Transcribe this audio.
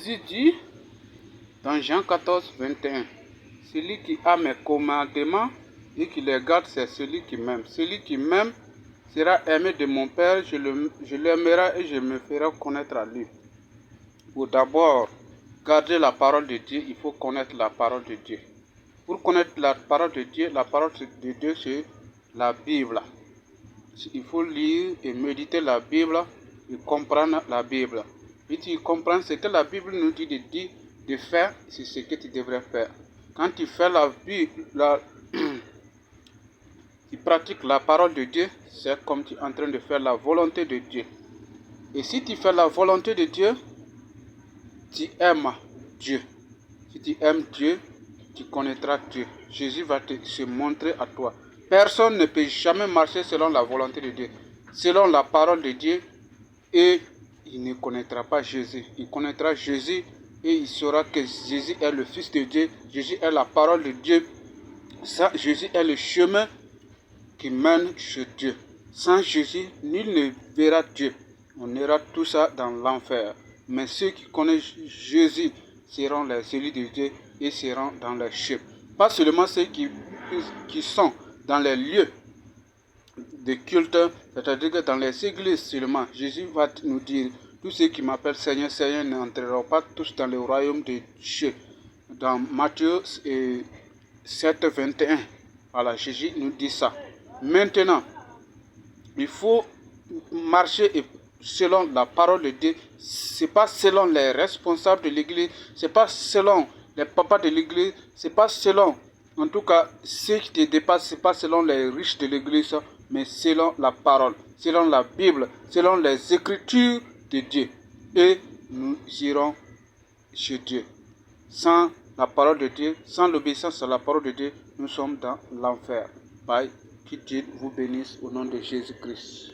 Jésus dit dans Jean 14, 21, celui qui a mes commandements et qui les garde, c'est celui qui m'aime. Celui qui m'aime sera aimé de mon Père, je l'aimerai et je me ferai connaître à lui. Pour d'abord garder la parole de Dieu, il faut connaître la parole de Dieu. Pour connaître la parole de Dieu c'est la Bible. Il faut lire et méditer la Bible et comprendre la Bible. Et tu comprends ce que la Bible nous dit de faire, c'est ce que tu devrais faire. Quand tu fais tu pratiques la parole de Dieu, c'est comme tu es en train de faire la volonté de Dieu. Et si tu fais la volonté de Dieu, tu aimes Dieu. Si tu aimes Dieu, tu connaîtras Dieu. Jésus va se montrer à toi. Personne ne peut jamais marcher selon la volonté de Dieu, selon la parole de Dieu, et il ne connaîtra pas Jésus. Il connaîtra Jésus et il saura que Jésus est le Fils de Dieu. Jésus est la parole de Dieu. Jésus est le chemin qui mène chez Dieu. Sans Jésus, nul ne verra Dieu. On ira tout ça dans l'enfer. Mais ceux qui connaissent Jésus seront les élus de Dieu et seront dans les cieux. Pas seulement ceux qui sont dans les lieux de culte, c'est-à-dire que dans les églises seulement. Jésus va nous dire, tous ceux qui m'appellent Seigneur, Seigneur n'entreront pas tous dans le royaume de Dieu. Dans Matthieu 7, 21, voilà, Jésus nous dit ça. Maintenant, il faut marcher selon la parole de Dieu. C'est pas selon les responsables de l'église, c'est pas selon les papas de l'église, c'est pas selon, en tout cas, ceux qui te dépassent, c'est pas selon les riches de l'église, mais selon la parole, selon la Bible, selon les écritures de Dieu. Et nous irons chez Dieu. Sans la parole de Dieu, sans l'obéissance à la parole de Dieu, nous sommes dans l'enfer. Bye. Que Dieu vous bénisse au nom de Jésus-Christ.